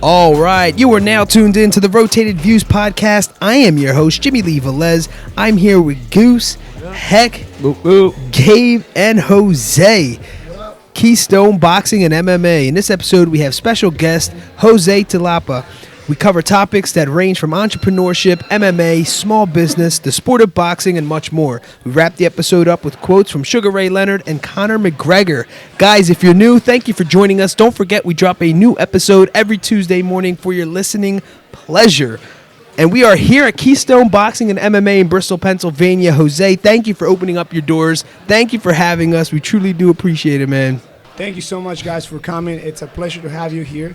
All right, you are now tuned in to the Rotated Views podcast. I am your host, Jimmylee Velez. I'm here with Goose, Heck, Gabe, and Jose. Keystone Boxing and MMA. In this episode, we have special guest Jose Tilapa. We cover topics that range from entrepreneurship, MMA, small business, the sport of boxing, and much more. We wrap the episode up with quotes from Sugar Ray Leonard and Conor McGregor. Guys, if you're new, thank you for joining us. Don't forget, we drop a new episode every Tuesday morning for your listening pleasure. And we are here at Keystone Boxing and MMA in Bristol, Pennsylvania. Jose, thank you for opening up your doors. Thank you for having us. We truly do appreciate it, man. Thank you so much, guys, for coming. It's a pleasure to have you here.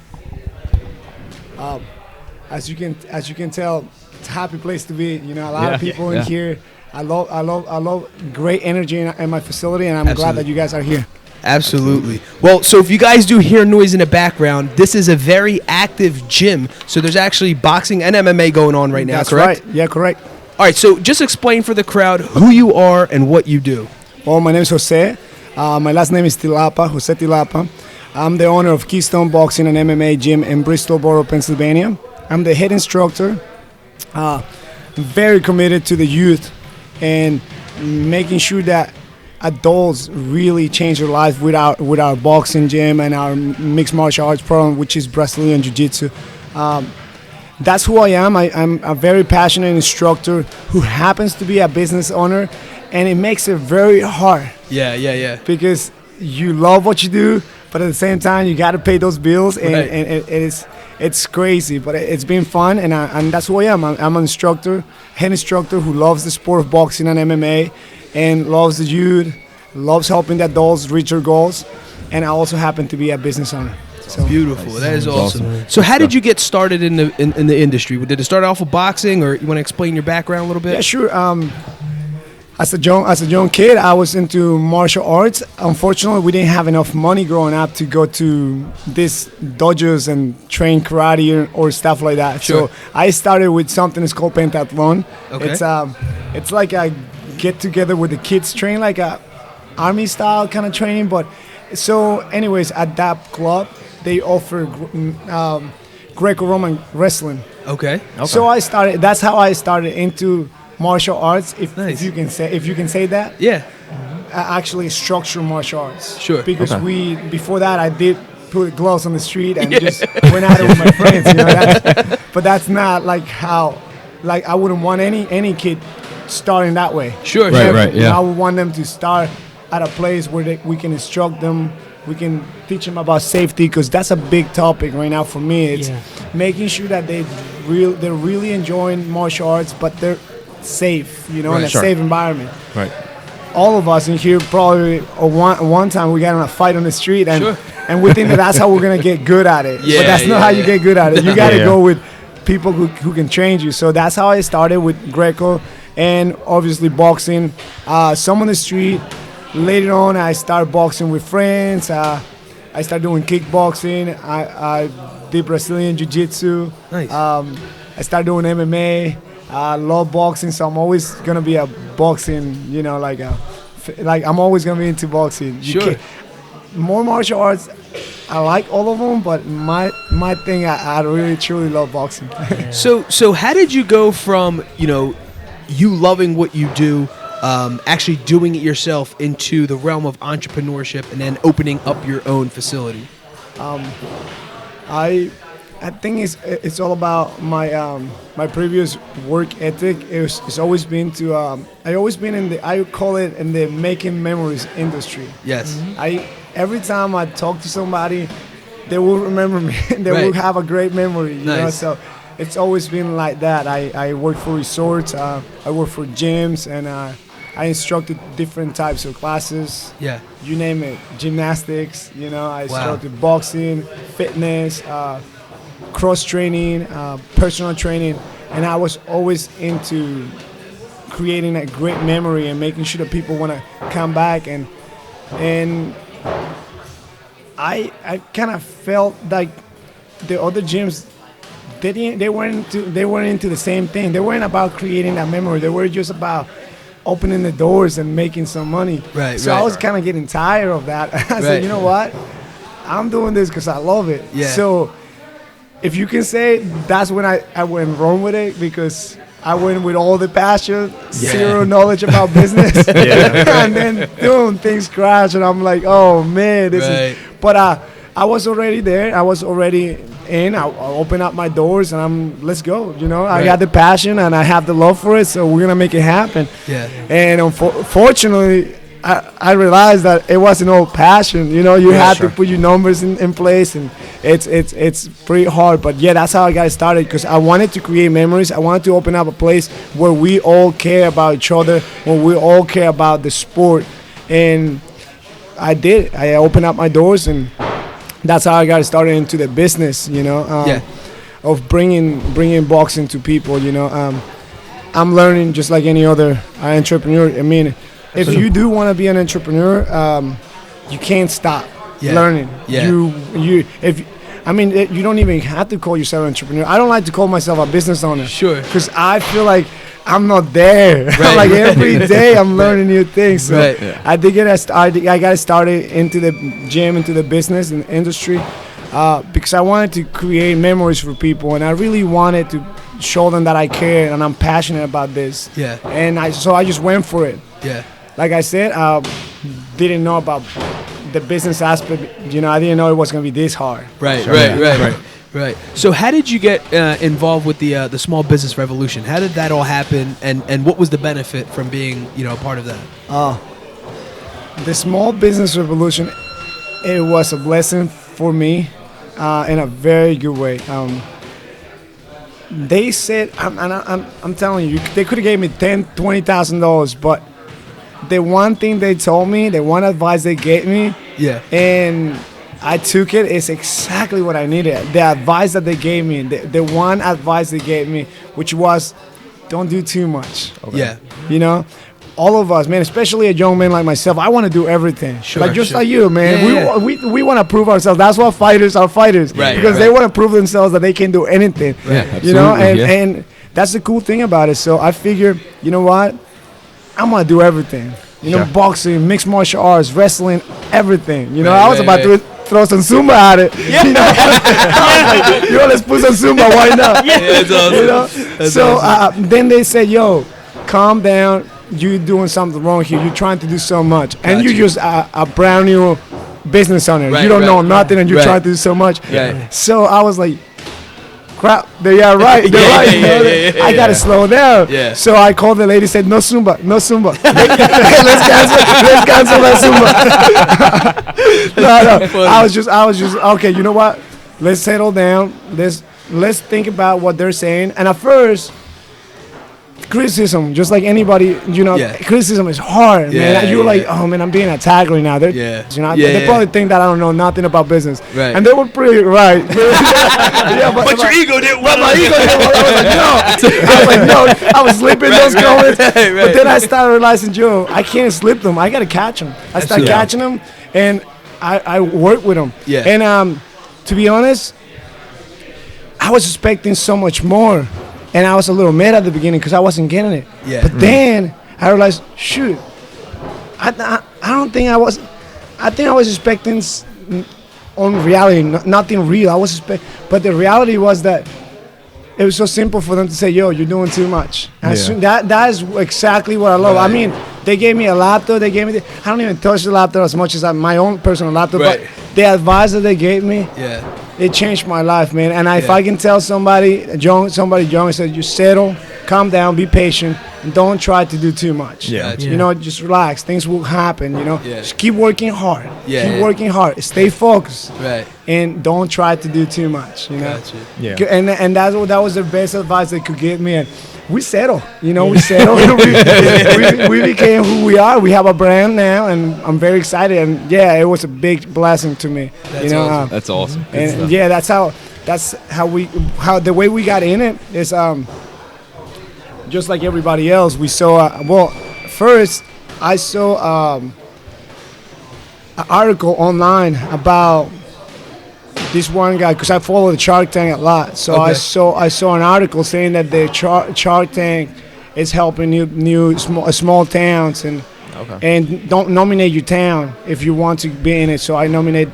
As you can tell, it's a happy place to be. You know, a lot of people in here. I love great energy in my facility, and I'm glad that you guys are here. Absolutely. Well, so if you guys do hear noise in the background, this is a very active gym. So there's actually boxing and MMA going on right now, correct? Right. Yeah, correct. All right, so just explain for the crowd who you are and what you do. Well, my name is Jose. My last name is Tilapa, Jose Tilapa. I'm the owner of Keystone Boxing and MMA gym in Bristol Borough, Pennsylvania. I'm the head instructor, very committed to the youth and making sure that adults really change their life with our boxing gym and our mixed martial arts program, which is Brazilian Jiu-Jitsu. That's who I am. I'm a very passionate instructor who happens to be a business owner, and it makes it very hard. Yeah. Because you love what you do, but at the same time, you got to pay those bills, and it's crazy, but it's been fun, and that's who I am. I'm an instructor, head instructor who loves the sport of boxing and MMA, and loves the youth, loves helping the adults reach their goals, and I also happen to be a business owner. So beautiful. That is awesome. So how did you get started in the industry? Did it start off with boxing, or you want to explain your background a little bit? Yeah, sure. As a young kid, I was into martial arts. Unfortunately, we didn't have enough money growing up to go to these dojos and train karate or stuff like that. Sure. So I started with something that's called pentathlon. Okay. It's like a get together with the kids, train like a army style kind of training. But so, anyways, at that club, they offer Greco-Roman wrestling. Okay. So I started. That's how I started into martial arts, if you can say that. Yeah. Actually, structural martial arts. Sure. Because before that, I did put gloves on the street and just went at it with my friends. You know, but that's not like how. Like I wouldn't want any kid starting that way. Sure. Right. Yeah. I would want them to start at a place where we can instruct them. We can teach them about safety, because that's a big topic right now for me. It's making sure that they're really enjoying martial arts, but they're safe, in a safe environment. Right. All of us in here probably one time we got in a fight on the street, and we think that's how we're gonna get good at it. But that's not how you get good at it. You gotta go with people who can train you. So that's how I started with Greco, and obviously boxing. Some on the street. Later on, I started boxing with friends. I started doing kickboxing. I did Brazilian Jiu-Jitsu. Nice. I started doing MMA. I love boxing, so I'm always gonna be a boxing. Like I'm always gonna be into boxing. Sure. More martial arts. I like all of them, but my thing, I really truly love boxing. So how did you go from you loving what you do, actually doing it yourself, into the realm of entrepreneurship and then opening up your own facility? I think it's all about my previous work ethic. It's always been to I always been I call it in the making memories industry. Yes. Mm-hmm. Every time I talk to somebody, they will remember me. They will have a great memory. You know, so it's always been like that. I work for resorts. I work for gyms, and I instructed different types of classes. Yeah. You name it. Gymnastics. I instructed boxing, fitness. Cross training, personal training, and I was always into creating a great memory and making sure that people want to come back, and I kind of felt like the other gyms they weren't into the same thing. They weren't about creating that memory. They were just about opening the doors and making some money. Right. So I was kind of getting tired of that. I said, you know what? I'm doing this because I love it. Yeah. So if you can say that's when I went wrong with it, because I went with all the passion, zero knowledge about business, and then boom, things crash, and I'm like, oh man, this is. But I was already there. I was already in. I opened up my doors, and let's go. You know, I got the passion, and I have the love for it, so we're gonna make it happen. Yeah. And unfortunately, I realized that it wasn't all passion. You know, you had to put your numbers in place, and it's pretty hard. But yeah, that's how I got started, because I wanted to create memories. I wanted to open up a place where we all care about each other, where we all care about the sport, and I did. I opened up my doors, and that's how I got started into the business. You know, of bringing boxing to people. You know, I'm learning just like any other entrepreneur. I mean, if you do want to be an entrepreneur, you can't stop learning. You don't even have to call yourself an entrepreneur. I don't like to call myself a business owner. Sure. Because I feel like I'm not there. Like every day I'm learning new things. So I got started into the gym, into the business and industry, because I wanted to create memories for people, and I really wanted to show them that I care and I'm passionate about this. Yeah. And so I just went for it. Yeah. Like I said, didn't know about the business aspect. You know, I didn't know it was gonna be this hard. Right. So how did you get involved with the small business revolution? How did that all happen, and what was the benefit from being, you know, a part of that? The small business revolution, it was a blessing for me in a very good way. They said, I'm telling you, they could have gave me $20,000, but the one thing they told me, the one advice they gave me, and I took it, is exactly what I needed. The advice that they gave me, the one advice they gave me, which was, don't do too much. Okay. Yeah. You know, all of us, man, especially a young man like myself, I want to do everything. Like you, man. We want to prove ourselves. That's why fighters are fighters. Because they want to prove themselves that they can do anything. You know, and that's the cool thing about it. So I figured, you know what? I'm going to do everything. You know, boxing, mixed martial arts, wrestling, everything. You know, I was about to throw some Zumba at it. You know, I was like, let's put some Zumba. Why not? That's awesome. You know? So awesome. Then they said, yo, calm down. You're doing something wrong here. You're trying to do so much. And you're just a brand new business owner. You don't know nothing, and you're trying to do so much. So I was like, crap, they're right. I gotta slow down. So I called the lady, said, no Zumba. let's cancel that Zumba. No. I was just okay, you know what? Let's settle down. Let's think about what they're saying. And at first, criticism, just like anybody, you know, criticism is hard, man. You're like, oh man, I'm being attacked right now. They probably think that I don't know nothing about business, and they were pretty right. But your ego didn't want. My ego didn't want. I was like, no. I was slipping those comments, but then I started realizing, Joe, I can't slip them. I gotta catch them. I start catching them, and I work with them. And to be honest, I was expecting so much more. And I was a little mad at the beginning because I wasn't getting it. But then I realized, shoot, I don't think I was. I think I was expecting on reality, nothing real. I was but the reality was that it was so simple for them to say, yo, you're doing too much. And that is exactly what I love. I mean, they gave me a laptop. I don't even touch the laptop as much as my own personal laptop. But the advice that they gave me, it changed my life, man. And if I can tell somebody young, I said, you settle, calm down, be patient, and don't try to do too much. You know, just relax. Things will happen, you know. Just keep working hard. Keep working hard. Stay focused. And don't try to do too much, you know. And that was the best advice they could give me. And we settle, you know, we became who we are. We have a brand now, and I'm very excited. And it was a big blessing to me. That's awesome. That's awesome. And that's how the way we got in it is just like everybody else. We saw first I saw an article online about this one guy, because I follow the Shark Tank a lot. So I saw an article saying that the Shark Tank it's helping small towns and don't nominate your town if you want to be in it. So I nominate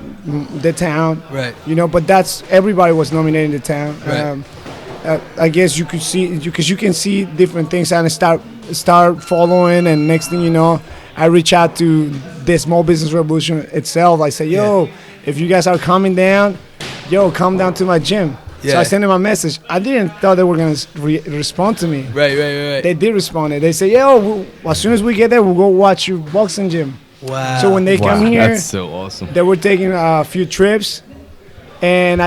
the town, right? But that's everybody was nominating the town. Right. I guess you could see because you can see different things and start following, and next thing you know, I reach out to the Small Business Revolution itself. I say, yo, if you guys are coming down, come down to my gym. So I sent them a message. I didn't thought they were going to respond to me. Right. They did respond. They say, as soon as we get there, we'll go watch your boxing gym. Wow. So when they come here, that's so awesome. they were taking a few trips, and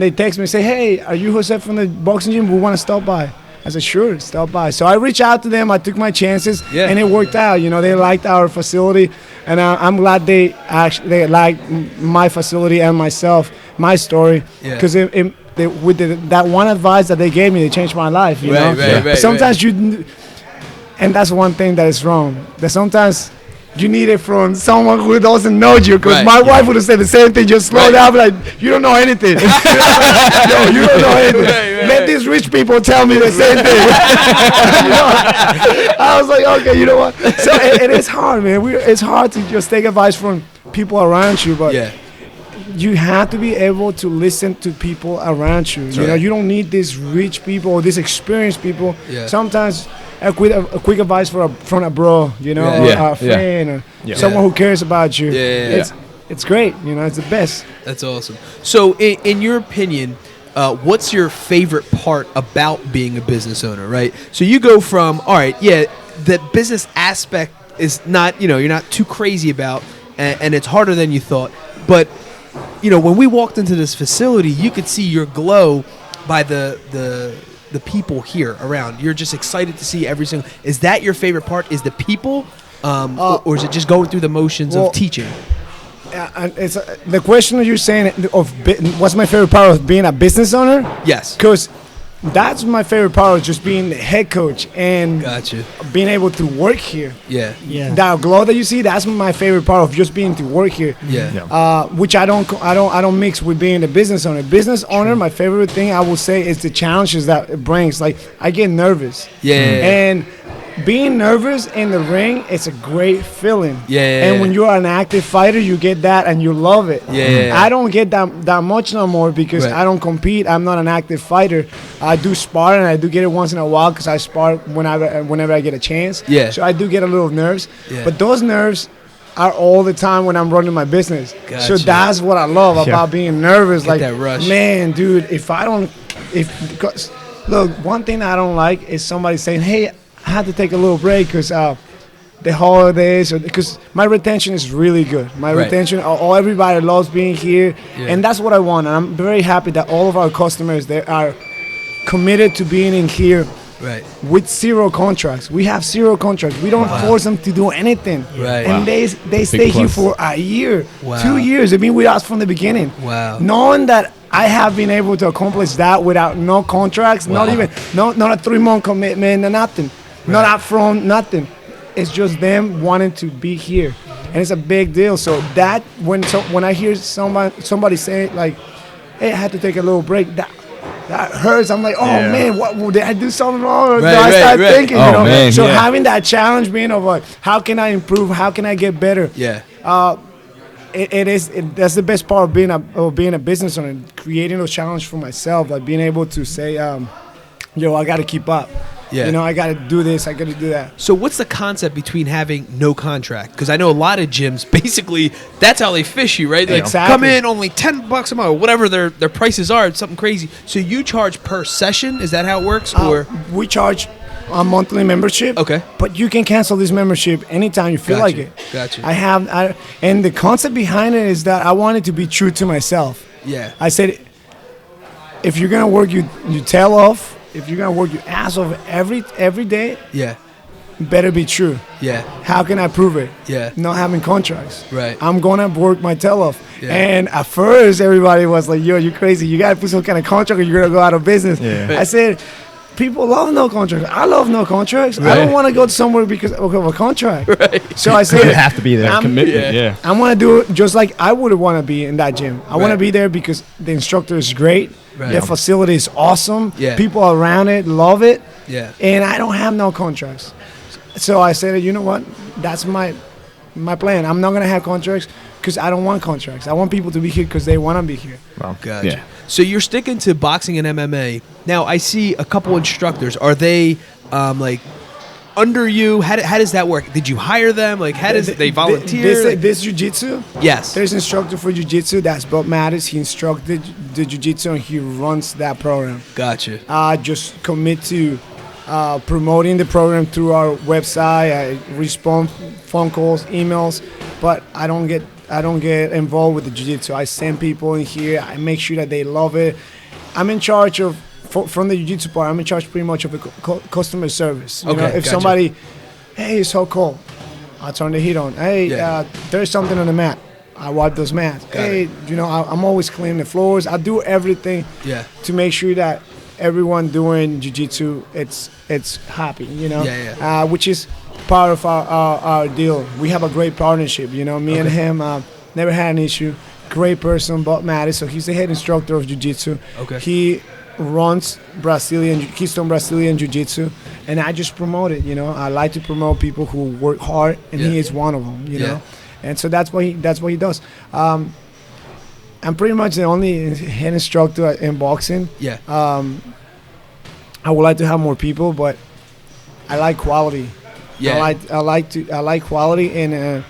they text me and say, hey, are you Jose from the boxing gym? We want to stop by. I said, sure, stop by. So I reached out to them. I took my chances, and it worked out. They liked our facility, and I'm glad they liked my facility and myself, my story, because with that one advice that they gave me, they changed my life. You know? Right. Sometimes and that's one thing that is wrong. That sometimes you need it from someone who doesn't know you. Because my wife would have said the same thing. Just slow down, like you don't know anything. You don't know anything. Let these rich people tell me the same thing. I was like, okay, you know what? So it is hard, man. It's hard to just take advice from people around you, but you have to be able to listen to people around you. You don't need these rich people or these experienced people. Sometimes a quick advice from a bro, or a friend, or someone who cares about you. It's great. It's the best. That's awesome. So, in your opinion, what's your favorite part about being a business owner? Right. So you go from the business aspect is not you're not too crazy about, and it's harder than you thought, but when we walked into this facility, you could see your glow by the people here around. You're just excited to see every single. Is that your favorite part? Is the people, or is it just going through the motions of teaching? It's the question that you're saying what's my favorite part of being a business owner? Yes, because that's my favorite part of just being the head coach and being able to work here. That glow that you see, that's my favorite part of just being to work here. Which I don't mix with being a business owner. Business owner, my favorite thing I will say is the challenges that it brings. Like I get nervous. And being nervous in the ring, it's a great feeling. And when you're an active fighter, you get that and you love it. I don't get that much no more because I don't compete. I'm not an active fighter. I do spar, and I do get it once in a while because I spar whenever I get a chance. So I do get a little nerves. But those nerves are all the time when I'm running my business. So that's what I love about being nervous. Like that rush. Man, dude, look, one thing I don't like is somebody saying, hey, I had to take a little break because the holidays, because my retention is really good. My retention, everybody loves being here, and that's what I want. And I'm very happy that all of our customers, they are committed to being in here with 0 contracts. We have 0 contracts. We don't force them to do anything. And they stay here for a year, 2 years. They've been with us from the beginning. Knowing that I have been able to accomplish that without no contracts, not even not a 3-month commitment, nothing. Not up front, nothing. It's just them wanting to be here, and it's a big deal. So that when I hear somebody say like, "Hey, I had to take a little break," that hurts. I'm like, "Oh man, what did I do something wrong?" Or I start thinking, Man, so having that challenge, being of like, how can I improve? How can I get better? That's the best part of being a business owner, creating those challenges for myself, like being able to say, I got to keep up. I got to do this, I got to do that. So what's the concept between having no contract? Because I know a lot of gyms, basically, that's how they fish you, right? Like, come in, only $10 a month, whatever their prices are, it's something crazy. So you charge per session? Is that how it works? Or we charge a monthly membership. Okay. But you can cancel this membership anytime you feel like it. Gotcha. And the concept behind it is that I wanted to be true to myself. I said, if you're going to work your tail off, if you're going to work your ass off every day, better be true. How can I prove it? Not having contracts. I'm going to work my tail off. And at first, everybody was like, yo, you're crazy. You got to put some kind of contract or you're going to go out of business. I said, people love no contracts. I love no contracts. I don't want to go somewhere because of a contract. So I said, you have to be there. Commitment. I want to do it just like I would want to be in that gym. I want to be there because the instructor is great. The facility is awesome. People around it love it. Yeah. And I don't have no contracts. So I said, you know what? That's my plan. I'm not going to have contracts because I don't want contracts. I want people to be here because they want to be here. Well, Gotcha. yeah. So you're sticking to boxing and MMA. Now, I see a couple instructors. Are they like under you? How does that work? Did you hire them? Like, how does they volunteer? This jiu-jitsu? Yes. There's an instructor for jiu-jitsu. That's Bob Mattis. He instructed the jiu-jitsu and he runs that program. Gotcha. I just commit to promoting the program through our website. I respond phone calls, emails, but I don't get involved with the jiu-jitsu. I send people in here. I make sure that they love it. I'm in charge of from the jiu-jitsu part. I'm in charge pretty much of the customer service. You know, if gotcha. somebody, hey, it's so cold, I turn the heat on. Hey, there's something on the mat. I wipe those mats. You know, I'm always cleaning the floors. I do everything to make sure that everyone doing jiu-jitsu, it's happy, you know, which is part of our deal. We have a great partnership, you know, me and him, never had an issue. Great person, Bob Mattis, so he's the head instructor of jiu-jitsu. Okay. He runs Keystone Brazilian Jiu-Jitsu, and I just promote it, you know. I like to promote people who work hard, and he is one of them, you know. And so that's what he does. I'm pretty much the only head instructor in boxing. Yeah. I would like to have more people, but I like quality. Yeah. I like quality, and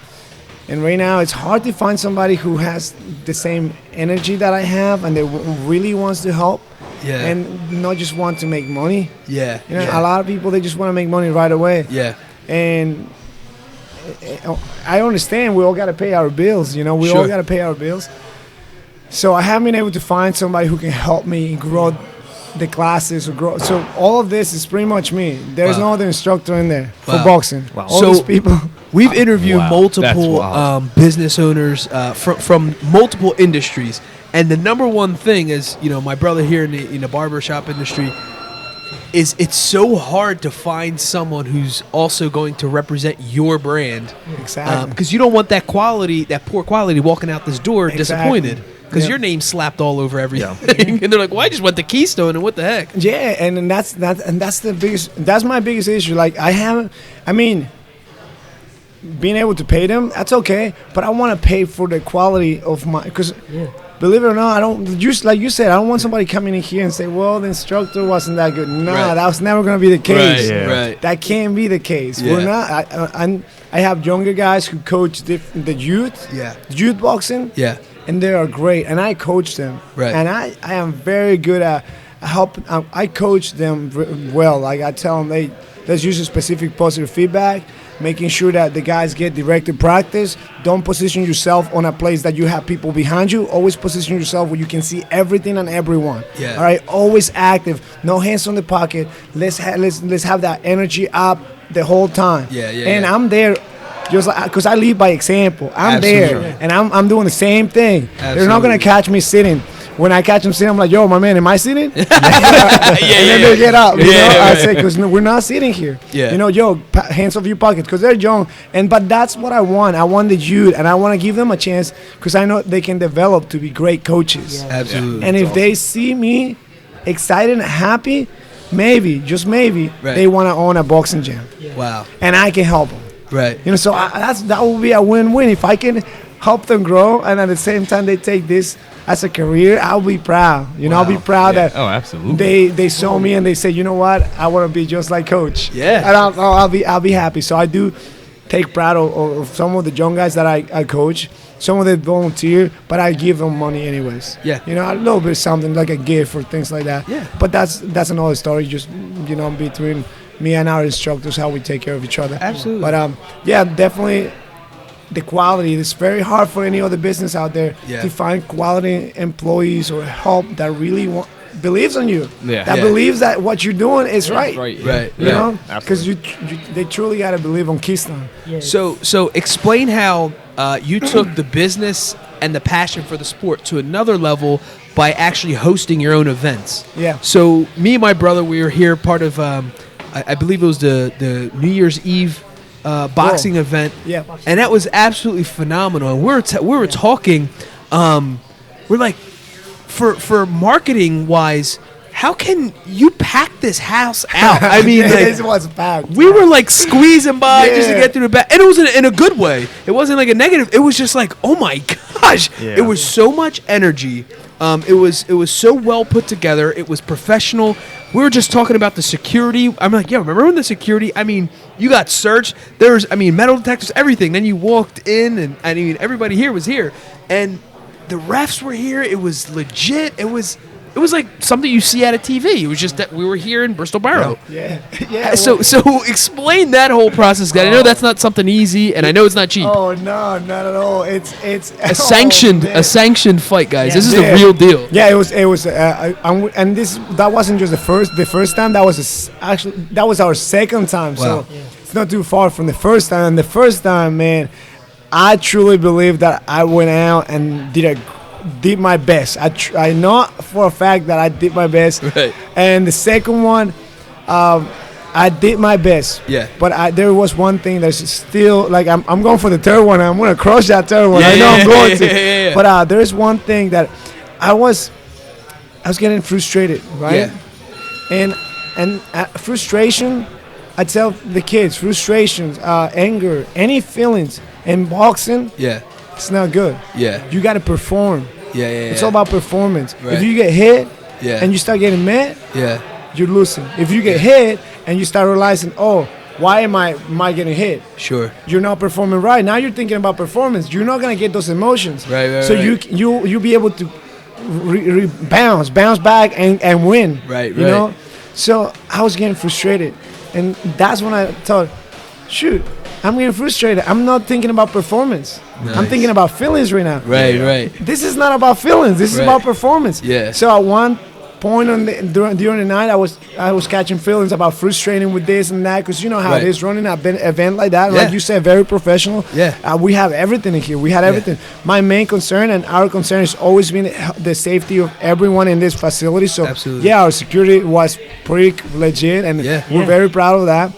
right now it's hard to find somebody who has the same energy that I have and they really wants to help. Yeah. And not just want to make money. Yeah. You know, a lot of people, they just want to make money right away. Yeah. And I understand we all got to pay our bills, you know. We all got to pay our bills. So I haven't been able to find somebody who can help me grow the classes or grow. So all of this is pretty much me. There's no other instructor in there for boxing. Wow. All these people. We've interviewed multiple business owners from multiple industries, and the number one thing is, you know, my brother here in the barbershop industry, is it's so hard to find someone who's also going to represent your brand. Exactly. Because you don't want that quality, that poor quality, walking out this door disappointed. Because your name's slapped all over everything, and they're like, "Well, I just went to Keystone, and what the heck?" Yeah, and that's the biggest. That's my biggest issue. Like being able to pay them, that's okay, but I want to pay for the quality of my. Because believe it or not, I don't. Just like you said, I don't want somebody coming in here and say, "Well, the instructor wasn't that good." No, that was never gonna be the case. Right. That can't be the case. Yeah. We're not. I have younger guys who coach the youth. Yeah. Youth boxing. Yeah. And they are great, and I coach them. Right. And I am very good at helping. I coach them well. Like I tell them, hey, let's use a specific positive feedback, making sure that the guys get directed practice. Don't position yourself on a place that you have people behind you. Always position yourself where you can see everything and everyone. Yeah. All right. Always active. No hands on the pocket. Let's have that energy up the whole time. And I'm there. Just like, because I lead by example. I'm there, and I'm doing the same thing. They're not gonna catch me sitting. When I catch them sitting, I'm like, "Yo, my man, am I sitting?" And then they get up. You know? I say, "Because we're not sitting here." You know, yo, hands off your pockets, because they're young. But that's what I want. I want the youth, and I want to give them a chance because I know they can develop to be great coaches. Absolutely. And if they see me excited and happy, maybe, just maybe, they want to own a boxing gym. Wow. And I can help them. Right. You know, so that will be a win-win. If I can help them grow and at the same time they take this as a career, I'll be proud. You know, I'll be proud that absolutely. they saw me and they say, you know what, I want to be just like Coach. Yeah. And I'll be happy. So I do take pride of some of the young guys that I coach. Some of them volunteer, but I give them money anyways. Yeah. You know, a little bit something like a gift or things like that. Yeah. But that's another story. Just, you know, between me and our instructors, how we take care of each other. Absolutely. But yeah, definitely the quality. It's very hard for any other business out there to find quality employees or help that really believes in you. That believes that what you're doing is right. Right. You know, because they truly got to believe on Keystone. So explain how you took the business and the passion for the sport to another level by actually hosting your own events. Yeah. So me and my brother, we were here part of I believe it was the New Year's Eve boxing event. Yeah. And that was absolutely phenomenal. And we were talking, we're like, for marketing wise, how can you pack this house out? I mean, Yeah, like, this was packed. we were like squeezing by just to Yeah. get through the back, and it was in a good way. It wasn't like a negative. It was just like, oh my gosh, Yeah. it was so much energy. It was so well put together. It was professional. We were just talking about the security. I'm like, yeah, remember when the security? I mean, you got searched. There's, I mean, metal detectors, everything. Then you walked in, and I mean, everybody here was here, and the refs were here. It was legit. It was like something you see at a TV. It was just that we were here in Bristol Borough. Yeah, yeah. So explain that whole process, guys. I know that's not something easy, and I know it's not cheap. Oh no, not at all. It's A sanctioned fight, guys. Yeah. This is Yeah. the real deal. Yeah, it was. And that wasn't just the first time. That was actually that was our second time. Wow. So it's not too far from the first time. And the first time, man, I truly believe that I went out and did my best. I know for a fact that I did my best. Right. And the second one, I did my best. Yeah. But there was one thing that's still like I'm going for the third one. I'm gonna crush that third one. Yeah, I know I'm going to. yeah. But there's one thing that I was getting frustrated, right? Yeah. And frustration, I tell the kids, frustrations, anger, any feelings in boxing, Yeah. it's not good. Yeah. You got to perform. Yeah. It's all about performance. Right. If you get hit Yeah. and you start getting mad, Yeah. you're losing. If you get hit and you start realizing, oh, why am I getting hit? Sure. You're not performing right. Now you're thinking about performance. You're not gonna get those emotions. Right. So you'll be able to bounce back and win. Right. You know. So I was getting frustrated, and that's when I thought, shoot, I'm getting frustrated. I'm not thinking about performance. Nice. I'm thinking about feelings right now. Right. This is not about feelings. This is Right. about performance. Yeah. So at one point during the night, I was catching feelings about frustrating with this and that, because you know how Right. it is running an event like that. Yeah. Like you said, very professional. Yeah. We have everything in here. We had everything. My main concern and our concern has always been the safety of everyone in this facility. So Absolutely. yeah, our security was pretty legit, and Yeah. we're very proud of that.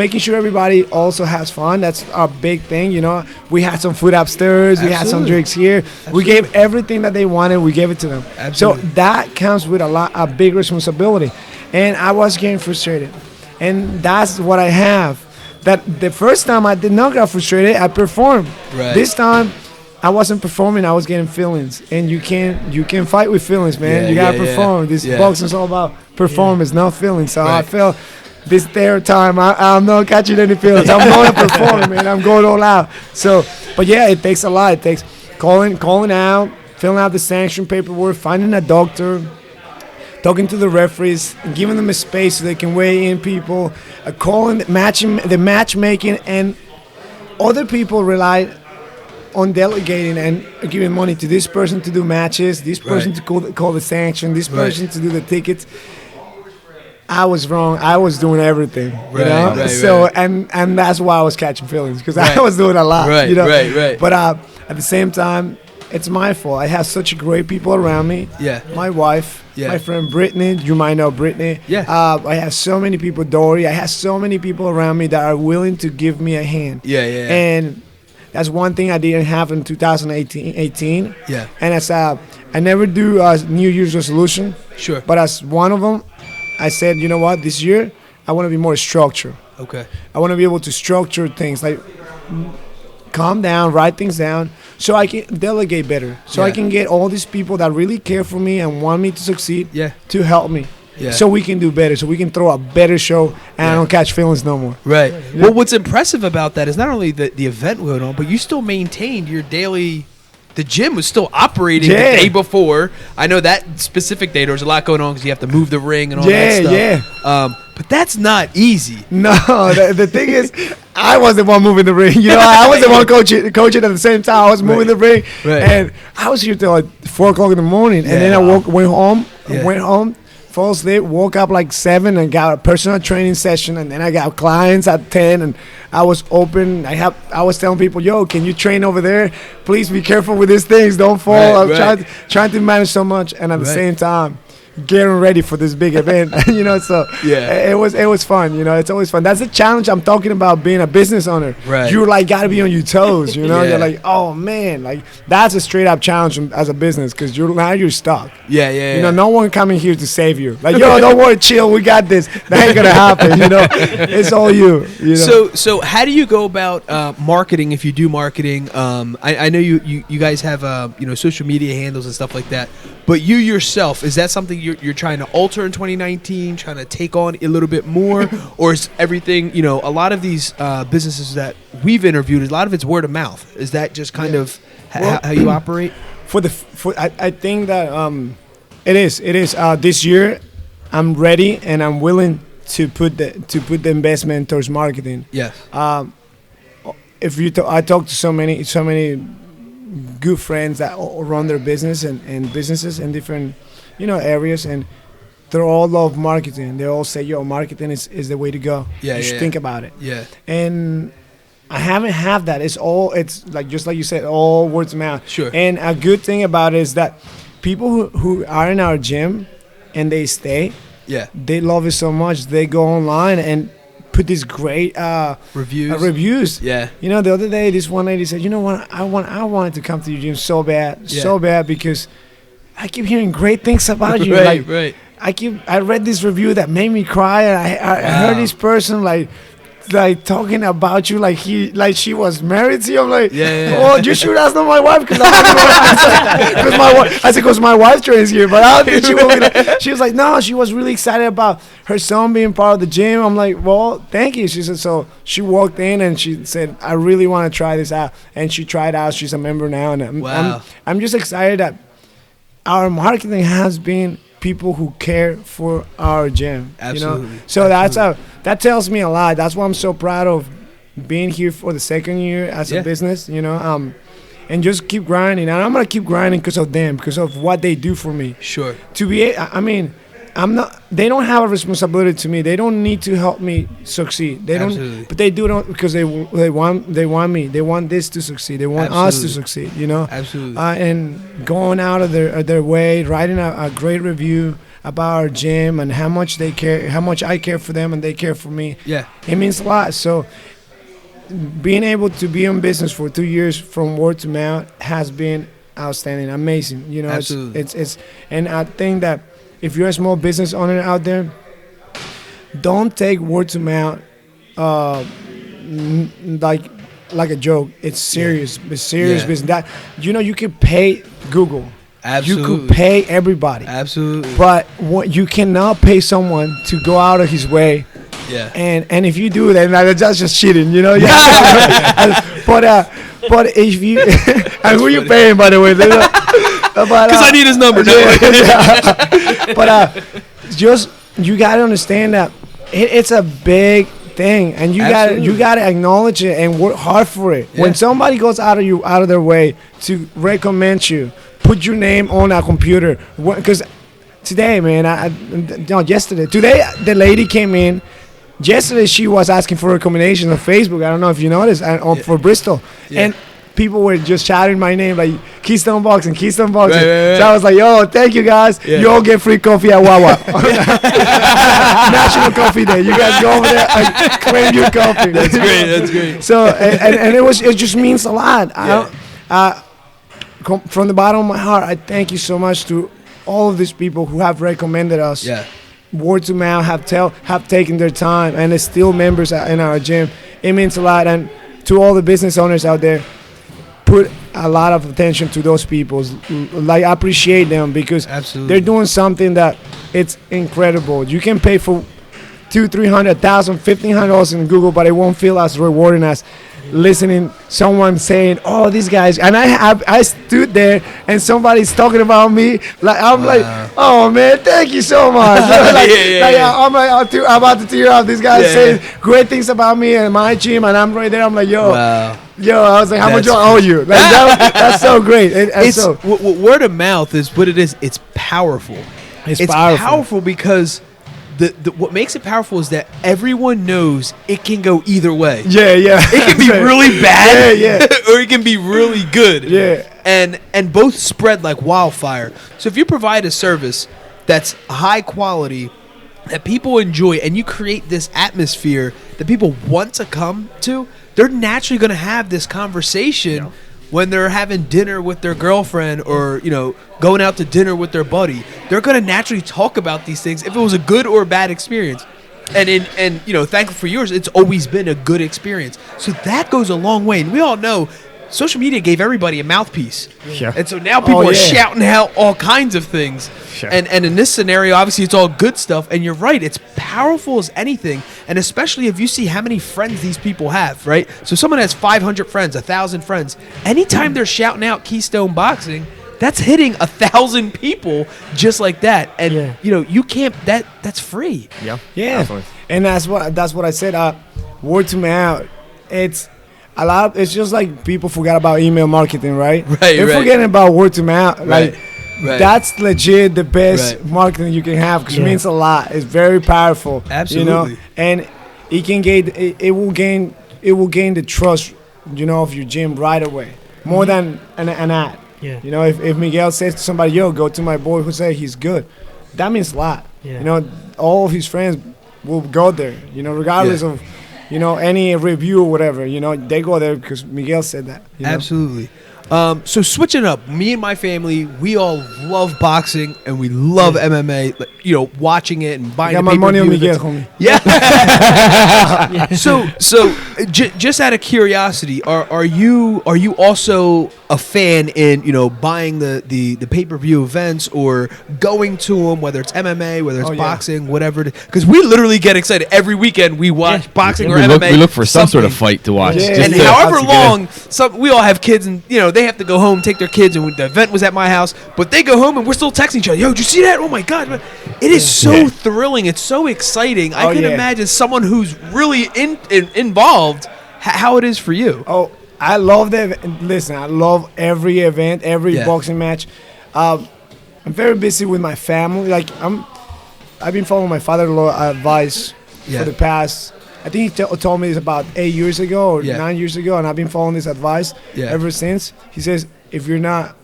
Making sure everybody also has fun. That's our big thing, you know. We had some food upstairs. We had some Absolutely. drinks here. We gave everything that they wanted. We gave it to them. Absolutely. So that comes with a big responsibility. And I was getting frustrated. And that's what I have. That the first time I did not get frustrated, I performed. Right. This time, I wasn't performing. I was getting feelings. And you can't fight with feelings, man. Yeah, you gotta yeah, yeah. perform. This Yeah. boxing is all about performance, not feelings. So I Right. felt this third time I'm not catching any feelings. I'm going to perform, man. I'm going all out. So, but yeah, it takes a lot. It takes calling out, filling out the sanction paperwork, finding a doctor, talking to the referees, giving them a space so they can weigh in people, calling the matchmaking, and other people rely on delegating and giving money to this person to do matches, this person Right. to call the sanction, this Right. person to do the tickets. I was wrong. I was doing everything, you Right, know. right, so right. and that's why I was catching feelings, because Right. I was doing a lot, Right, you know. right. But at the same time, it's my fault. I have such great people around me. Yeah. My wife, Yeah. my friend Brittany. You might know Brittany. Yeah. I have so many people. Dory. I have so many people around me that are willing to give me a hand. Yeah. And that's one thing I didn't have in 2018. Yeah. And as I never do a New Year's resolution. Sure. But as one of them, I said, you know what? This year, I want to be more structured. Okay. I want to be able to structure things, like calm down, write things down, so I can delegate better. So I Yeah. can get all these people that really care for me and want me to succeed Yeah. to help me. Yeah. So we can do better. So we can throw a better show, and I don't catch feelings no more. Right. Well, what's impressive about that is not only the event going on, but you still maintained your daily. The gym was still operating Yeah. the day before. I know that specific day there was a lot going on because you have to move the ring and all that stuff. Yeah. But that's not easy. No, the thing is, I was the one moving the ring. You know, I was the one coaching at the same time. I was moving the ring, Right. and I was here till like 4 o'clock in the morning, and then I went home, fell asleep, woke up like 7, and got a personal training session, and then I got clients at 10, and I was open. I was telling people, yo, can you train over there? Please be careful with these things. Don't fall. Right, I'm right. trying to manage so much, and at the Right. same time, getting ready for this big event. So it was fun. It's always fun. That's the challenge I'm talking about being a business owner. Right. You're like gotta be on your toes. You're like, oh man, like that's a straight up challenge as a business because you're stuck. Yeah. No one coming here to save you. Like, yo, don't worry, chill, we got this. That ain't gonna happen. It's all you. So how do you go about marketing if you do marketing? I know you guys have social media handles and stuff like that. But you yourself, is that something you're trying to alter in 2019, trying to take on a little bit more? Or is everything, a lot of these businesses that we've interviewed, a lot of it's word of mouth. Is that just kind of how you operate? I think that it is. This year, I'm ready and I'm willing to put the investment towards marketing. Yes. I talk to so many good friends that run their business and businesses in different areas, and they all love marketing. They all say, yo, marketing is the way to go. You should think about it. And I haven't had that. It's like just like you said, all word of mouth. Sure. And a good thing about it is that people who are in our gym and they stay, they love it so much. They go online and put these great reviews. Yeah. The other day, this one lady said, you know what, I wanted to come to your gym so bad because I keep hearing great things about you. Right. I read this review that made me cry, and I heard this person like talking about you like she was married to you. I'm like, oh, you sure that's not my wife? Because my wife trains here, but I don't think she will be like. She was like, no, she was really excited about her son being part of the gym. I'm like, well, thank you. She said, so she walked in and she said, I really want to try this out, and she tried out. She's a member now, and I'm just excited that our marketing has been people who care for our gym. Absolutely. So that tells me a lot. That's why I'm so proud of being here for the second year as a business, and just keep grinding. And I'm going to keep grinding because of them, because of what they do for me. Sure. They don't have a responsibility to me. They don't need to help me succeed. They don't, but they do it because they want me. They want this to succeed. They want us to succeed. Absolutely. And going out of their way, writing a great review about our gym and how much they care, how much I care for them and they care for me. Yeah. It means a lot. So being able to be in business for 2 years from word to mouth has been outstanding, amazing. Absolutely. It's and I think that if you're a small business owner out there, don't take word to mouth like a joke. It's serious. It's serious business. That you can pay Google. Absolutely. You could pay everybody. Absolutely. But you cannot pay someone to go out of his way. Yeah. And if you do that, that's just cheating, But if you and who you paying, by the way? Because I need his number. But just you gotta understand that it's a big thing, and you gotta acknowledge it and work hard for it. When somebody goes out of their way to recommend you, put your name on a computer. Because today, man, yesterday, the lady came in. Yesterday, she was asking for recommendations on Facebook. I don't know if you noticed, for Bristol. Yeah. And people were just shouting my name, like Keystone Boxing, Keystone Boxing. Right. So I was like, yo, thank you, guys. Yeah. You all get free coffee at Wawa. National Coffee Day. You guys go over there and claim your coffee. That's great. That's great. So, and it just means a lot. Yeah. From the bottom of my heart, I thank you so much to all of these people who have recommended us. Yeah. Word to mouth, have taken their time, and are still members in our gym. It means a lot. And to all the business owners out there, put a lot of attention to those people. Like, appreciate them, because they're doing something that it's incredible. You can pay for $200, $300, $1,000, $1,500 in Google, but it won't feel as rewarding as listening someone saying, oh, these guys, and I stood there and somebody's talking about me, like I'm like, oh man, thank you so much. I'm about to tear up. These guys saying great things about me and my gym, and I'm right there. I'm like, yo, I was like, how much do I owe you? Like, that's so great. Word of mouth is what it is. It's powerful. It's powerful because what makes it powerful is that everyone knows it can go either way. Yeah. It can be really bad, or it can be really good. Yeah. And both spread like wildfire. So if you provide a service that's high quality, that people enjoy, and you create this atmosphere that people want to come to, they're naturally going to have this conversation when they're having dinner with their girlfriend or, going out to dinner with their buddy. They're going to naturally talk about these things if it was a good or bad experience. And thankful for yours, it's always been a good experience. So that goes a long way. And we all know social media gave everybody a mouthpiece. Yeah. And so now people are shouting out all kinds of things. Sure. And in this scenario, obviously, it's all good stuff. And you're right. It's powerful as anything. And especially if you see how many friends these people have, right? So someone has 500 friends, 1,000 friends. Anytime they're shouting out Keystone Boxing, that's hitting 1,000 people just like that. And, you can't, that's free. Yeah. Absolutely. And that's what I said. Word to mouth. It's just like people forgot about email marketing, right? They're forgetting about word to mouth. Like, that's legit the best marketing you can have because it means a lot. It's very powerful. Absolutely. And it will gain the trust, of your gym right away, more than an ad. Yeah. If Miguel says to somebody, "Yo, go to my boy Jose, he's good," that means a lot. Yeah. All of his friends will go there. Regardless of. Any review or whatever, they go there because Miguel said that. Absolutely. So switching up, me and my family, we all love boxing and we love MMA. Watching it and buying. I got my money on Miguel, homie. Yeah. So just out of curiosity, are you also a fan in buying the pay-per-view events or going to them, whether it's MMA, whether it's boxing, whatever? Because we literally get excited every weekend. We watch boxing or MMA. We look for some sort of fight to watch. Yeah. And however long, we all have kids, and they have to go home, take their kids, and the event was at my house, but they go home and we're still texting each other. Yo, did you see that? Oh my God! It is so thrilling. It's so exciting. I can imagine someone who's really involved how it is for you. Oh, I love that. Listen, I love every event, every boxing match. I'm very busy with my family. Like I've been following my father-in-law advice for the past. I think he told me this about 8 years ago or 9 years ago, and I've been following this advice ever since. He says if you're not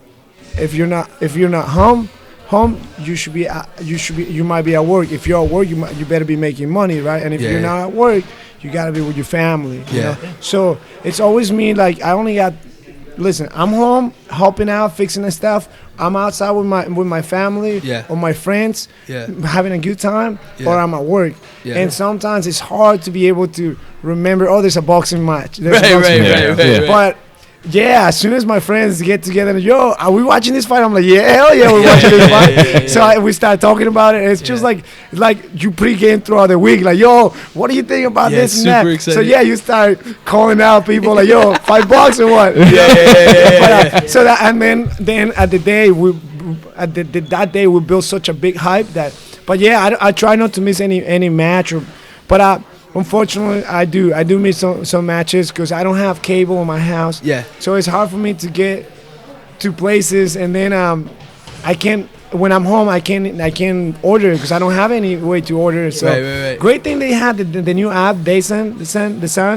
home, you might be at work. If you're at work, you better be making money, right? And if you're not at work, you gotta be with your family. You know? So it's always me. Like listen, I'm home helping out, fixing the stuff. I'm outside with my family or my friends, having a good time, or I'm at work. And sometimes it's hard to be able to remember. Oh, there's a boxing match. Right. But as soon as my friends get together, and, yo, are we watching this fight? I'm like, hell yeah, we're watching this fight. So we start talking about it. And it's just like you pregame throughout the week. Like, yo, what do you think about this and that? Exciting. So you start calling out people like, yo, fight box or what? So that, and then at the day that day we built such a big hype that. But I try not to miss any match but. Unfortunately, I do miss some matches because I don't have cable in my house. So it's hard for me to get to places, and then I can't. When I'm home, I can't order because I don't have any way to order. So great thing they had the new app, the Sun.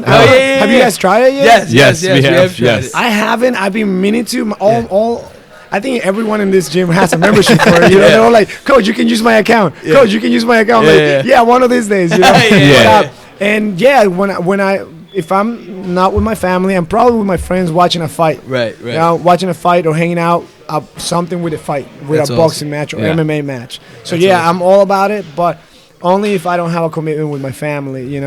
Have you guys tried it yet? Yes, we have tried it. I haven't. I've been meaning to. All. I think everyone in this gym has a membership for it. They're all like, "Coach, you can use my account. Coach, you can use my account." One of these days. And if I'm not with my family, I'm probably with my friends watching a fight. Watching a fight or hanging out something with a fight, with a boxing match or MMA match. So I'm all about it, but only if I don't have a commitment with my family,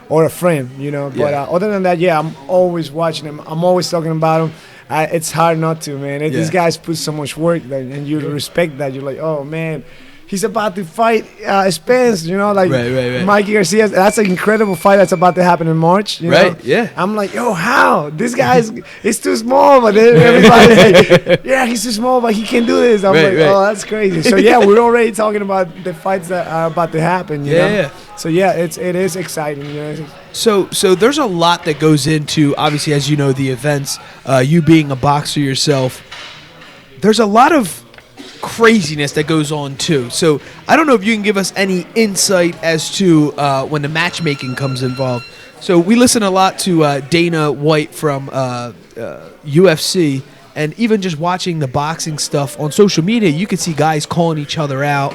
or a friend, But other than that, I'm always watching them. I'm always talking about them. It's hard not to, man. These guys put so much work, and you respect that. You're like, oh man. He's about to fight Spence, Mikey Garcia. That's an incredible fight that's about to happen in March. I'm like, yo, how? This guy's it's too small, but then everybody, he's too small, but he can do this. I'm like, oh, that's crazy. So we're already talking about the fights that are about to happen. You know? So it is exciting. So there's a lot that goes into, obviously, as you know, the events. You being a boxer yourself, there's a lot of craziness that goes on too. So I don't know if you can give us any insight as to when the matchmaking comes involved. So we listen a lot to Dana White from UFC, and even just watching the boxing stuff on social media, you can see guys calling each other out.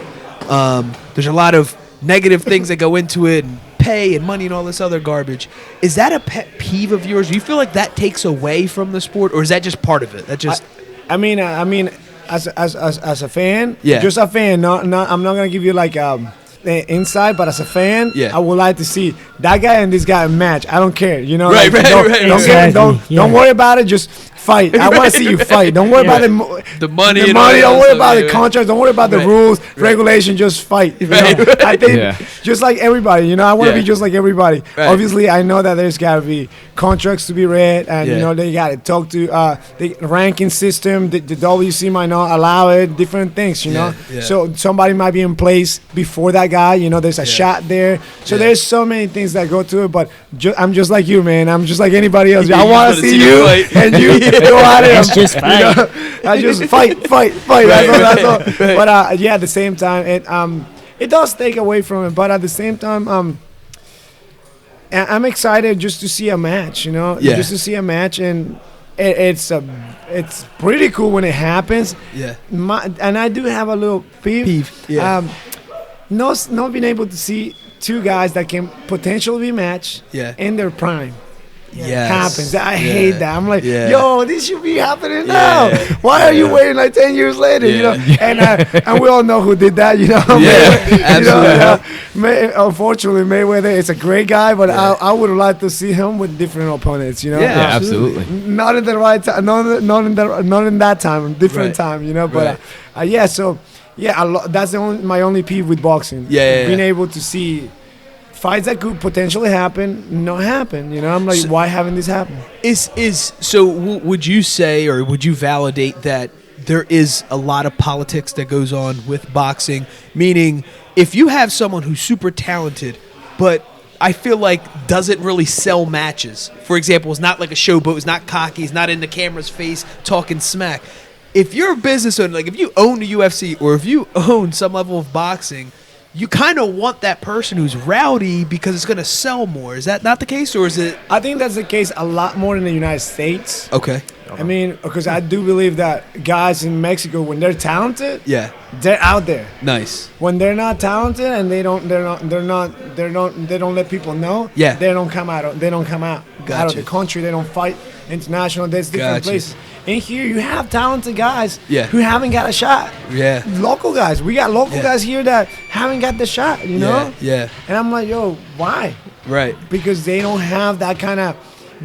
There's a lot of negative things that go into it, and pay and money and all this other garbage. Is that a pet peeve of yours? Do you feel like that takes away from the sport, or is that just part of it? That just I mean, as a fan, Yeah. just a fan. I'm not gonna give you like the inside, but as a fan, Yeah. I would like to see that guy and this guy match. I don't care, you know. Right, like, right, don't, right, don't, right. get- don't, Yeah. don't worry about it. Just fight. I want to see you fight. Don't worry about The the money The and all money. that Don't worry stuff, about yeah, the right. contracts. Don't worry about the Right. rules, Right. regulation. Just fight. You Right. know? I think Yeah. just like everybody. You know, I want to Yeah. be just like everybody. Right. Obviously, I know that there's got to be contracts to be read, and Yeah. you know they got to talk to the ranking system. The WC might not allow it. Different things. You know. Yeah, yeah. So somebody might be in place before that guy. You know, there's a shot there. So Yeah. there's so many things that go to it. But I'm just like you, man. I'm just like anybody else. You I just want wanna to see see the you fight. and you go at it. Let's just fight. You know? I just fight. Right, That's all. right. But yeah, at the same time, it does take away from it. But at the same time, I'm excited just to see a match. You know, Yeah. just to see a match, and it's pretty cool when it happens. Yeah. And I do have a little peeve. Yeah. Not being able to see two guys that can potentially be matched Yeah. in their prime. Yes. Happens. I Yeah. hate that. I'm like, Yeah. yo, this should be happening Yeah. now. Why are you Yeah. waiting like 10 years later? You know, Yeah. and we all know who did that. You know, Yeah, absolutely. Unfortunately, Mayweather is a great guy, but I would like to see him with different opponents. You know, Yeah, Yeah, absolutely. not in the right time, not in that time, different Right. time. You know, but Right. yeah. So yeah, that's my only peeve with boxing. Yeah. Being able to see fights that could potentially happen, not happen. You know, I'm like, So- why haven't this happened? Would you say, or would you validate that there is a lot of politics that goes on with boxing? Meaning, if you have someone who's super talented, but I feel like doesn't really sell matches. For example, is not like a showboat, is not cocky, is not in the camera's face talking smack. If you're a business owner, like if you own the UFC or if you own some level of boxing, you kind of want that person who's rowdy because it's going to sell more. Is that not the case, or is it? I think that's the case a lot more in the United States. Okay. I mean, because I do believe that guys in Mexico, when they're talented, Yeah. they're out there. Nice. When they're not talented and they don't let people know. Yeah. They don't come out of Gotcha. the country. They don't fight international. There's different Gotcha. places. In here, you have talented guys Yeah. who haven't got a shot. Yeah. Local guys. We got local Yeah. guys here that haven't got the shot, you know? Yeah. And I'm like, yo, why? Right. Because they don't have that kind of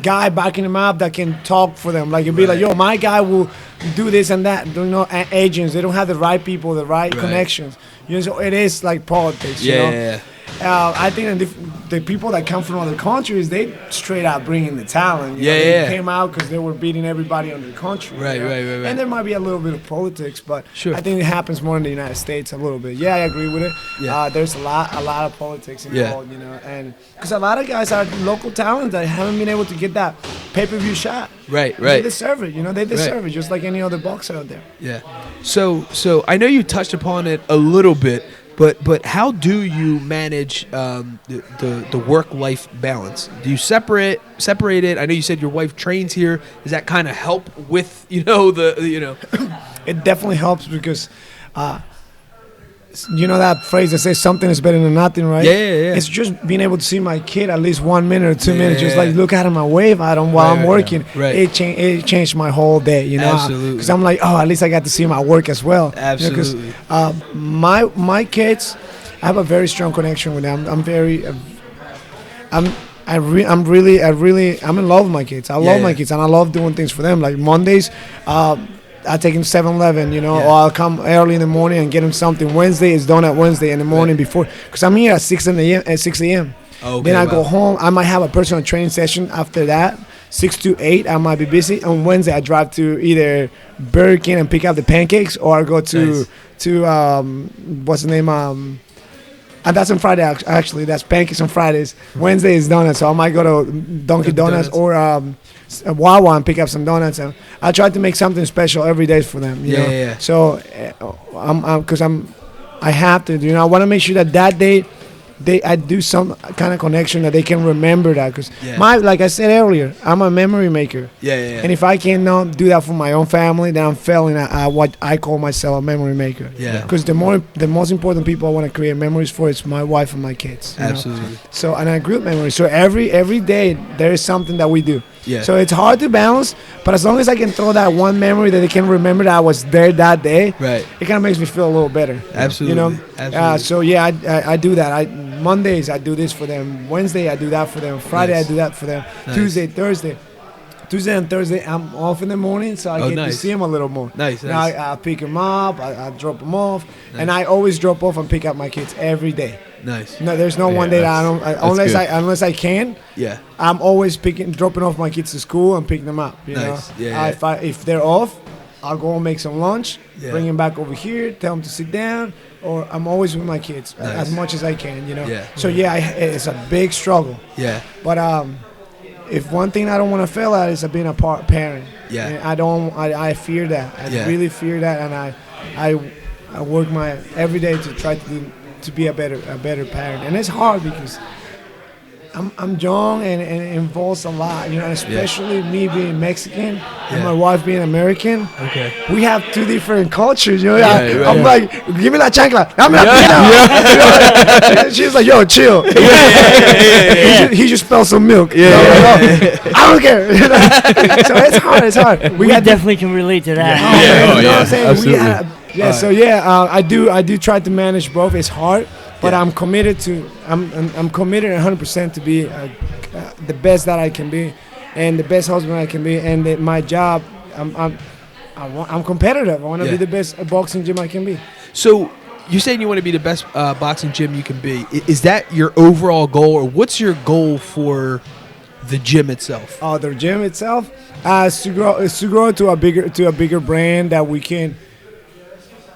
guy backing them up that can talk for them. Like, it'd be like, Right. yo, my guy will do this and that. They're not agents. They don't have the right people, the right Right. connections. You know, so it is like politics, you Yeah. know? Yeah. I think that the people that come from other countries, they straight out bring in the talent. You Yeah, know? They yeah. came out because they were beating everybody in the country. Right, you know? right, right, right. And there might be a little bit of politics, but Sure. I think it happens more in the United States a little bit. Yeah, I agree with it. Yeah. There's a lot of politics Yeah. involved, you know, and because a lot of guys are local talent that haven't been able to get that pay-per-view shot. Right. They Right. deserve it, you know. They deserve it, just like any other boxer out there. Yeah. So I know you touched upon it a little bit, but how do you manage the work-life balance? Do you separate it? I know you said your wife trains here. Does that kind of help with It definitely helps because, you know that phrase that says something is better than nothing, right? Yeah. It's just being able to see my kid at least 1 minute or 2 Yeah. minutes, just like look at him and wave at him while Right, I'm working. right. It changed my whole day, you know. Absolutely. Because I'm like, oh, at least I got to see my work as well. Absolutely. You know, 'cause, my kids, I have a very strong connection with them. I'm in love with my kids. I love my Yeah. kids, and I love doing things for them. Like Mondays, I take them 7-Eleven, you know, Yeah. or I'll come early in the morning and get them something. Wednesday is done at Wednesday in the morning before, because I'm here at 6 a.m. Okay, Then I wow. go home. I might have a personal training session after that. 6 to 8, I might be busy. On Wednesday, I drive to either Burger King and pick up the pancakes, or I go to what's the name? And that's on Friday, actually. That's pancakes on Fridays. Wednesday is donuts, so I might go to Dunkin' Donuts or Wawa and pick up some donuts. And I try to make something special every day for them. You know? Yeah. So I have to. You know, I want to make sure that day I do some kind of connection that they can remember that. Because Yeah. like I said earlier, I'm a memory maker. Yeah. And if I cannot do that for my own family, then I'm failing at what I call myself a memory maker. Yeah. Because the most important people I want to create memories for is my wife and my kids. you know? Absolutely. So, and I grew up memories. So every day there is something that we do. Yeah. So it's hard to balance, but as long as I can throw that one memory that they can remember that I was there that day, Right. it kind of makes me feel a little better. Absolutely. You know. Absolutely. So yeah, I do that. Mondays I do this for them. Wednesday I do that for them. Friday Nice. I do that for them. Nice. Tuesday and Thursday I'm off in the morning, so I get to nice. see them a little more. Nice. Now I pick them up, I drop them off, and I always drop off and pick up my kids every day. Nice. No, there's no Yeah, one day that I that's don't good. unless I can. Yeah. I'm always dropping off my kids to school and picking them up. You Nice. know, Yeah. If they're off, I'll go and make some lunch, Yeah. bring them back over here, tell them to sit down, or I'm always with my kids Nice. as much as I can. You know. Yeah. So yeah, it's a big struggle. Yeah. But if one thing I don't want to fail at is being a parent. Yeah. And I fear that. I Yeah. really fear that, and I work my every day to try to be a better parent, and it's hard because I'm young and it involves a lot, you know, and especially me being Mexican and Yeah. my wife being American. Okay. We have two different cultures, you know. Right, right. I'm like, give me that chancla. I'm not. She's like, yo, chill. He just spilled some milk. I don't care. So it's hard. It's hard. We definitely can relate to that. Yeah. You know Oh, what yeah. I'm saying? Absolutely. So I do try to manage both. It's hard, but Yeah. I'm committed to. I'm committed 100% to be the best that I can be, and the best husband I can be, and my job. I'm competitive. I want to Yeah. be the best boxing gym I can be. So you're saying you want to be the best boxing gym you can be. Is that your overall goal, or what's your goal for the gym itself? The gym itself is to grow to a bigger brand that we can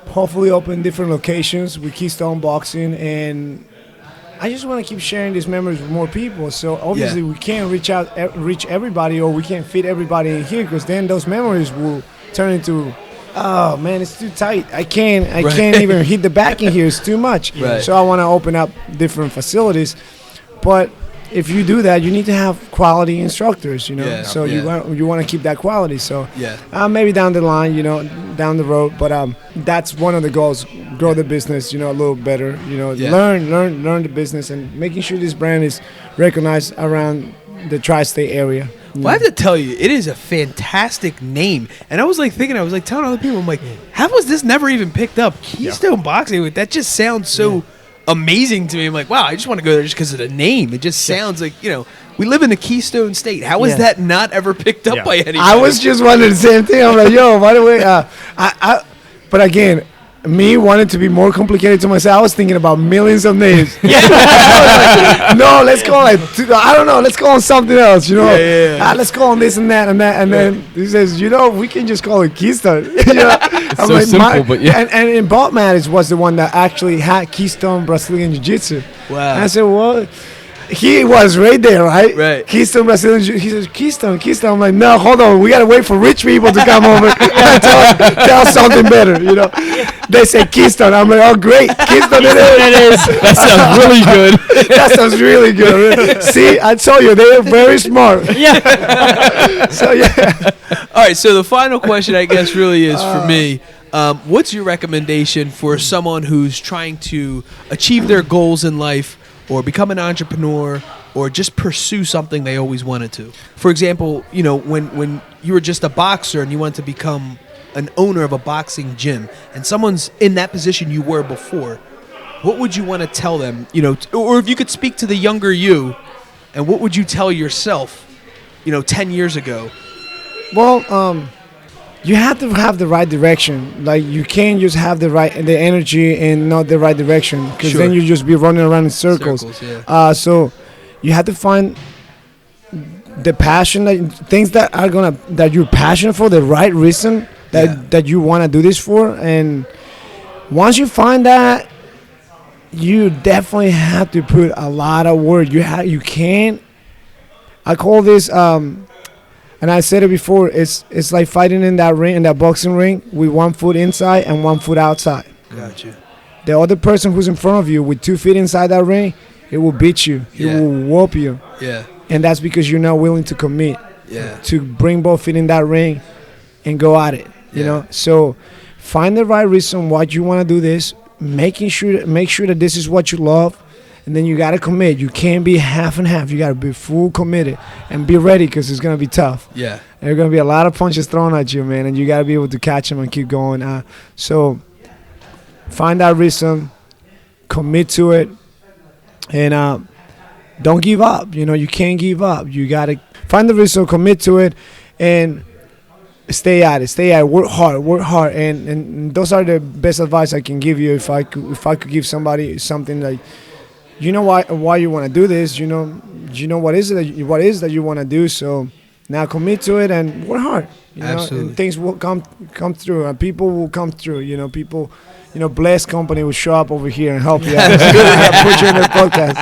hopefully open different locations with Keystone Boxing, and I just want to keep sharing these memories with more people. So obviously we can't reach everybody, or we can't fit everybody in here, because then those memories will turn into, oh man, it's too tight. I can't even hit the back in here. It's too much. Right. So I want to open up different facilities, but if you do that, you need to have quality instructors, you know. Yeah, so yeah. you want to keep that quality. So Yeah. maybe down the line, you know, down the road. But that's one of the goals: grow the business, you know, a little better. You know, Yeah. learn the business, and making sure this brand is recognized around the tri-state area. Well, I have to tell you, it is a fantastic name. And I was like telling other people, I'm like, how was this never even picked up? Keystone Boxing, that just sounds so amazing to me. I'm like, wow, I just want to go there just because of the name. It just sounds like, you know, we live in the Keystone State. How is that not ever picked up by anybody? I was just wondering the same thing. I'm like, yo, by the way, but again, me wanting to be more complicated to myself, I was thinking about millions of names. No, let's go I don't know, let's go on something else, you know. Let's go on this and that and that, and then he says, you know, we can just call it Keystone. You know? I'm so simple, but yeah. And in Bob Mattis was the one that actually had Keystone Brazilian Jiu-Jitsu. Wow. And I said, well, he was right there, right? Right. Keystone Brazilian Jiu-Jitsu. He says, Keystone. I'm like, no, hold on. We got to wait for rich people to come over and tell us something better, you know. They say Keystone. I'm like, oh, great. Keystone it is. That sounds really good. That sounds really good. See, I told you, they are very smart. Yeah. So, yeah. All right, so the final question, I guess, really is for me. What's your recommendation for someone who's trying to achieve their goals in life, or become an entrepreneur, or just pursue something they always wanted to? For example, you know, when you were just a boxer and you wanted to become an owner of a boxing gym, and someone's in that position you were before, what would you want to tell them? You know, or if you could speak to the younger you, and what would you tell yourself, you know, 10 years ago? Well, you have to have the right direction. Like, you can't just have the energy and not the right direction, because then you just be running around in circles. So you have to find the passion, things that you're passionate for, the right reason that you want to do this for. And once you find that, you definitely have to put a lot of work. You can't. I call this and I said it before, it's like fighting in that ring, in that boxing ring, with 1 foot inside and 1 foot outside. Gotcha. The other person who's in front of you with 2 feet inside that ring It will beat you. It Yeah. will whoop you. Yeah. And that's because you're not willing to commit. Yeah. To bring both feet in that ring and go at it. You Yeah. know? So find the right reason why you want to do this. Make sure that this is what you love. And then you got to commit. You can't be half and half. You got to be full committed and be ready because it's going to be tough. Yeah. There are going to be a lot of punches thrown at you, man, and you got to be able to catch them and keep going. So find that reason, commit to it, and don't give up. You know, you can't give up. You got to find the reason, commit to it, and stay at it. Work hard. And those are the best advice I can give you. If I could give somebody something like, you know why you want to do this. You know what is that you want to do. So now commit to it and work hard. You know, Absolutely. and things will come through, and people will come through. You know, people. You know, Bless Company will show up over here and help you out. Put you in the podcast.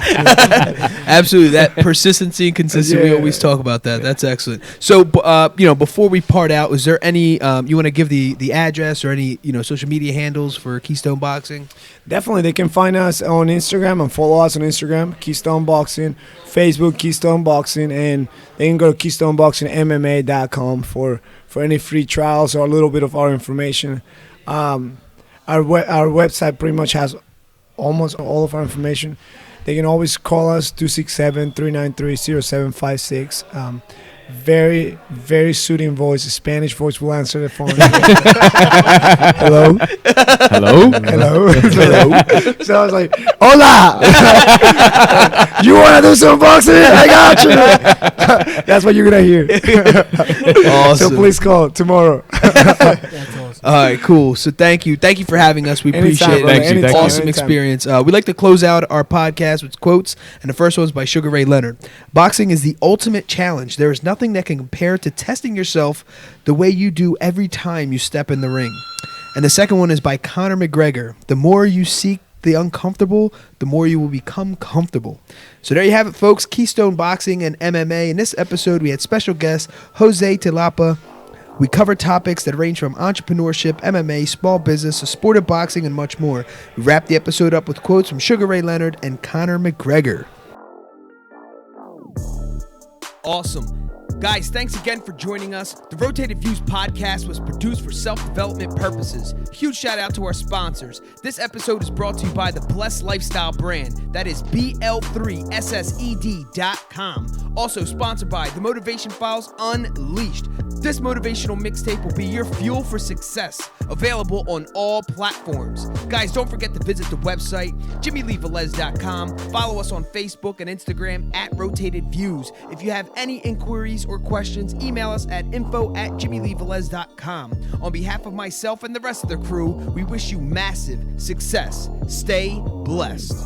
Absolutely. That persistency and consistency, we Yeah. always talk about that. That's excellent. So, before we part out, is there any, you want to give the address or any, social media handles for Keystone Boxing? Definitely, they can find us on Instagram and follow us on Instagram, Keystone Boxing, Facebook, Keystone Boxing, and they can go to KeystoneBoxingMMA.com for any free trials or a little bit of our information. Our website pretty much has almost all of our information. They can always call us 267-393-0756. Very, very soothing voice. A Spanish voice will answer the phone. Hello? Hello? Hello? So I was like, hola! You want to do some boxing? I got you! That's what you're going to hear. Awesome. So please call tomorrow. That's awesome. All right, cool. So thank you for having us. We Anytime, appreciate brother. it. Thank you. Anytime, Awesome anytime. experience. We like to close out our podcast with quotes, and the first one is by Sugar Ray Leonard. Boxing is the ultimate challenge. There is nothing that can compare to testing yourself the way you do every time you step in the ring. And the second one is by Conor McGregor. The more you seek the uncomfortable, the more you will become comfortable. So there you have it, folks. Keystone Boxing and MMA. In this episode, we had special guest Jose Tilapa. We cover topics that range from entrepreneurship, MMA, small business, the sport of boxing, and much more. We wrap the episode up with quotes from Sugar Ray Leonard and Conor McGregor. Awesome. Guys, thanks again for joining us. The Rotated Views podcast was produced for self-development purposes. Huge shout out to our sponsors. This episode is brought to you by the Blessed Lifestyle brand. That is BL3SSED.com. Also sponsored by The Motivation Files Unleashed. This motivational mixtape will be your fuel for success. Available on all platforms. Guys, don't forget to visit the website, JimmyleeVelez.com. Follow us on Facebook and Instagram at Rotated Views. If you have any inquiries or questions, email us at info@JimmyleeVelez.com. On behalf of myself and the rest of the crew, we wish you massive success. Stay blessed.